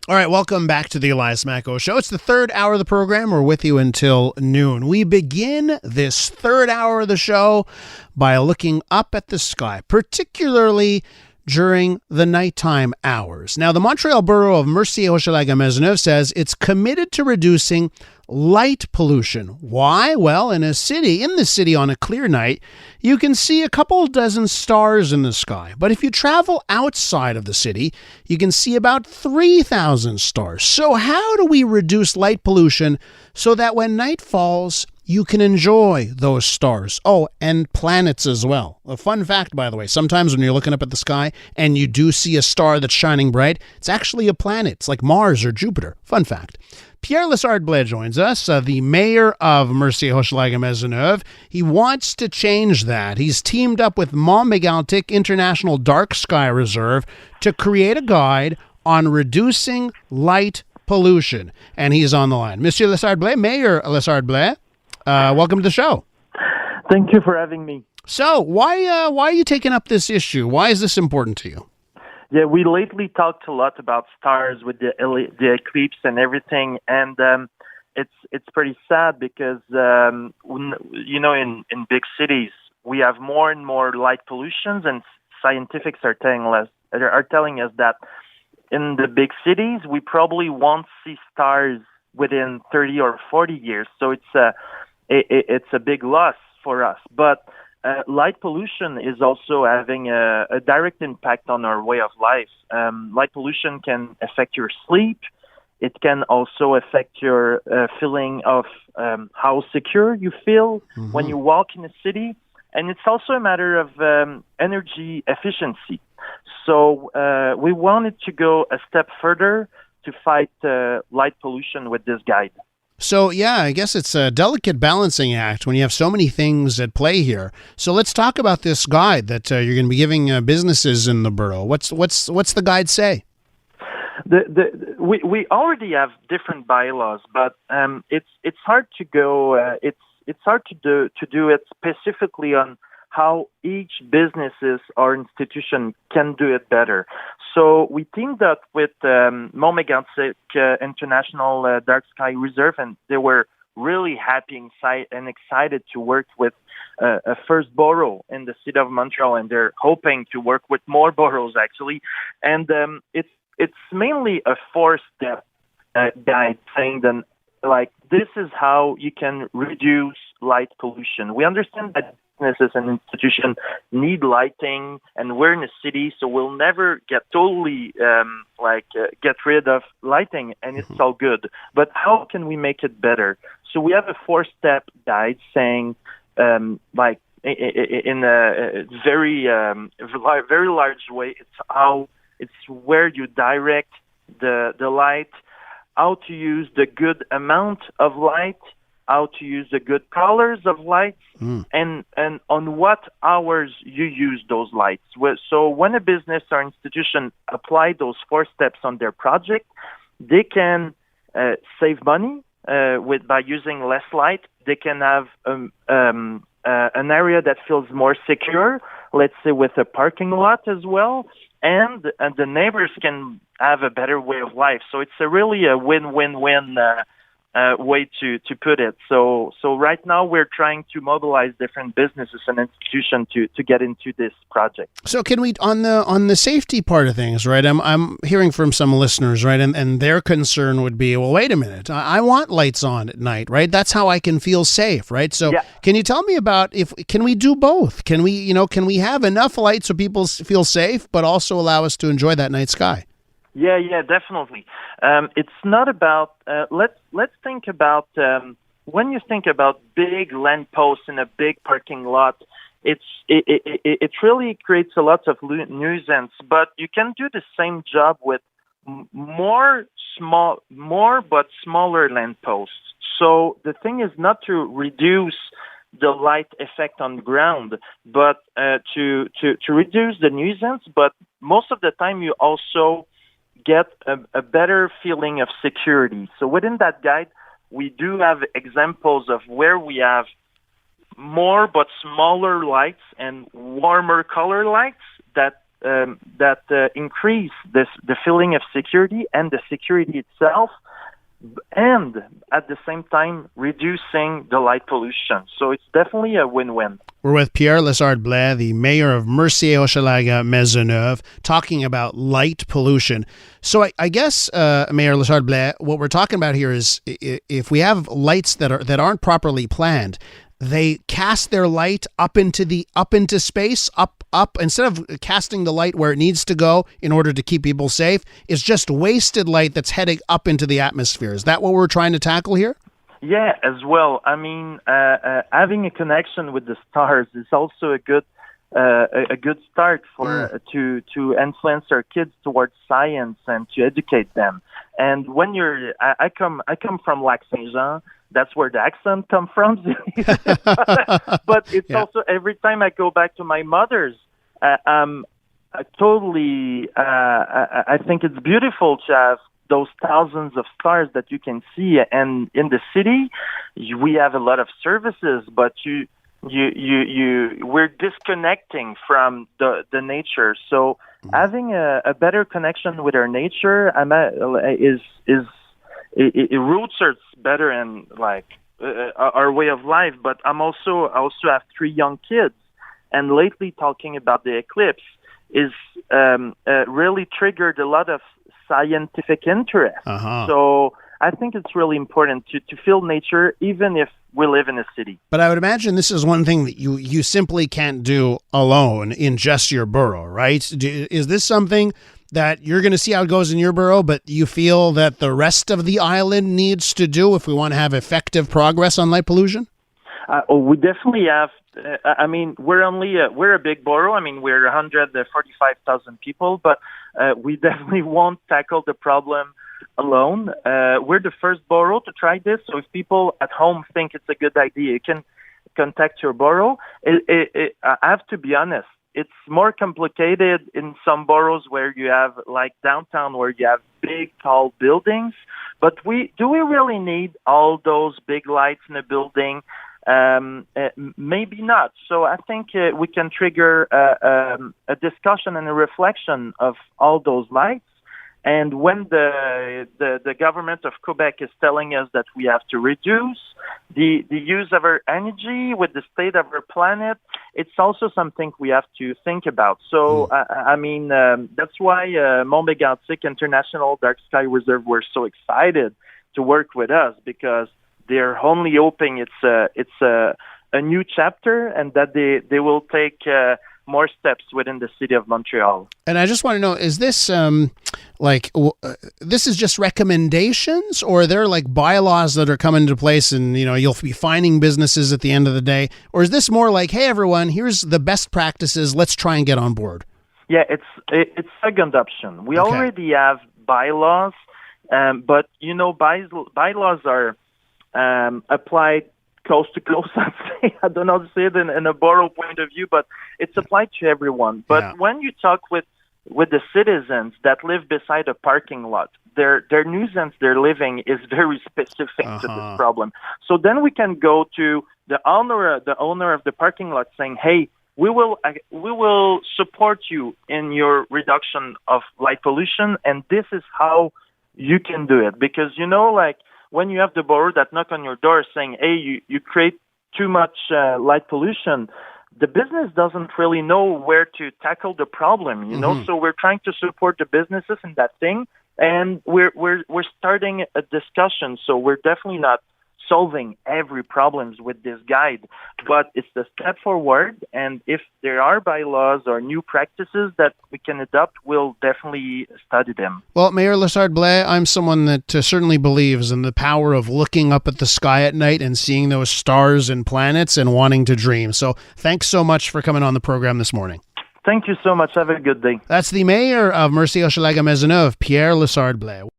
All right, welcome back to the Elias Macko Show. It's the third hour of the program. We're with you until noon. We begin this third hour of the show by looking up at the sky, particularly during the nighttime hours. Now, the Montreal borough of Mercier-Hochelaga-Maisonneuve says it's committed to reducing light pollution. Why? Well, in the city on a clear night, you can see a couple dozen stars in the sky. But if you travel outside of the city, you can see about 3,000 stars. So how do we reduce light pollution so that when night falls, you can enjoy those stars? Oh, and planets as well. A fun fact, by the way, sometimes when you're looking up at the sky and you do see a star that's shining bright, it's actually a planet. It's like Mars or Jupiter. Fun fact. Pierre Lessard-Blais joins us, the mayor of Mercier-Hochelaga-Maisonneuve. He wants to change that. He's teamed up with Montreal International Dark Sky Reserve to create a guide on reducing light pollution. And he's on the line. Monsieur Lessard-Blais, Mayor Lessard-Blais, welcome to the show. Thank you for having me. So, why are you taking up this issue? Why is this important to you? Yeah, we lately talked a lot about stars with the eclipse and everything, and it's pretty sad because in big cities we have more and more light pollutions, and scientists are telling us that in the big cities we probably won't see stars within 30 or 40 years. So it's a big loss for us, but. Light pollution is also having a direct impact on our way of life. Light pollution can affect your sleep. It can also affect your feeling of how secure you feel when you walk in a city. And it's also a matter of energy efficiency. So we wanted to go a step further to fight light pollution with this guide. So, yeah, I guess it's a delicate balancing act when you have so many things at play here. So let's talk about this guide that you're going to be giving businesses in the borough. What's the guide say? We already have different bylaws, but it's hard to go. It's hard to do it specifically on how each businesses or institution can do it better. So we teamed up with Montreal International Dark Sky Reserve, and they were really happy and excited to work with a first borough in the city of Montreal, and they're hoping to work with more boroughs actually. And it's mainly a 4-step guide saying that this is how you can reduce light pollution. We understand that businesses and institutions need lighting, and we're in a city, so we'll never get totally get rid of lighting, and it's all good. But how can we make it better? So we have a 4-step guide saying, in a very large way, it's where you direct the light, how to use the good amount of light, how to use the good colors of lights, and on what hours you use those lights. So when a business or institution apply those 4 steps on their project, they can save money by using less light. They can have an area that feels more secure, let's say with a parking lot as well, and the neighbors can have a better way of life. So it's really a win-win-win way to put it. So right now we're trying to mobilize different businesses and institutions to get into this project. So can we on the safety part of things, right? I'm hearing from some listeners, right, and their concern would be, well, wait a minute, I want lights on at night, right? That's how I can feel safe, right? So Can you tell me about can we do both? Can we have enough light so people feel safe, but also allow us to enjoy that night sky? Yeah, definitely. It's not about. Let's think about when you think about big lampposts in a big parking lot. It really creates a lot of nuisance. But you can do the same job with more but smaller lampposts. So the thing is not to reduce the light effect on the ground, but to reduce the nuisance. But most of the time, you also get a better feeling of security. So within that guide, we do have examples of where we have more but smaller lights and warmer color lights that increase the feeling of security and the security itself, and at the same time reducing the light pollution. So it's definitely a win-win. We're with Pierre Lessard-Blais, the mayor of Mercier-Hochelaga-Maisonneuve, talking about light pollution. So I guess, Mayor Lessard-Blais, what we're talking about here is if we have lights that aren't properly planned, they cast their light up into space, up instead of casting the light where it needs to go in order to keep people safe. It's just wasted light that's heading up into the atmosphere. Is that what we're trying to tackle here? Yeah, as well. I mean, having a connection with the stars is also a good start for to influence our kids towards science and to educate them. And when I come from Lac Saint Jean. That's where the accent comes from. But it's also every time I go back to my mother's, I think it's beautiful to have those thousands of stars that you can see. And in the city, we have a lot of services, but we're disconnecting from the nature. So having a better connection with our nature it roots us better in our way of life. But I also have 3 young kids, and lately talking about the eclipse is really triggered a lot of scientific interest. So I think it's really important to feel nature, even if we live in a city. But I would imagine this is one thing that you simply can't do alone in just your borough, right? Is this something that you're going to see how it goes in your borough, but you feel that the rest of the island needs to do if we want to have effective progress on light pollution? We definitely have. I mean, we're a big borough. I mean, we're 145,000 people, but we definitely won't tackle the problem alone. We're the first borough to try this. So if people at home think it's a good idea, you can contact your borough. I have to be honest. It's more complicated in some boroughs where you have, like downtown, where you have big, tall buildings. But do we really need all those big lights in a building? Maybe not. So I think we can trigger a discussion and a reflection of all those lights. And when the government of Quebec is telling us that we have to reduce the use of our energy with the state of our planet, it's also something we have to think about. So, I mean, that's why Montreal International Dark Sky Reserve were so excited to work with us, because they're only hoping it's a new chapter and that they will take more steps within the city of Montreal. And I just want to know, is this this is just recommendations, or are there like bylaws that are coming into place and, you'll be fining businesses at the end of the day? Or is this more like, hey, everyone, here's the best practices, let's try and get on board? Yeah, it's second option. We already have bylaws, but, bylaws are applied coast to coast, I'd say. I don't know how to say it in a borough point of view, but it's applied to everyone. But when you talk with the citizens that live beside a parking lot, their nuisance they're living is very specific to this problem. So then we can go to the owner of the parking lot saying, hey, we will support you in your reduction of light pollution, and this is how you can do it. Because, when you have the borough that knock on your door saying, hey, you create too much light pollution, the business doesn't really know where to tackle the problem, So we're trying to support the businesses in that thing, and we're starting a discussion. So we're definitely not solving every problems with this guide, but it's the step forward. And if there are bylaws or new practices that we can adopt, we'll definitely study them. Well, Mayor Lessard-Blais, I'm someone that certainly believes in the power of looking up at the sky at night and seeing those stars and planets and wanting to dream. So thanks so much for coming on the program this morning. Thank you so much. Have a good day. That's the mayor of Mercier-Hochelaga-Maisonneuve, Pierre Lessard-Blais.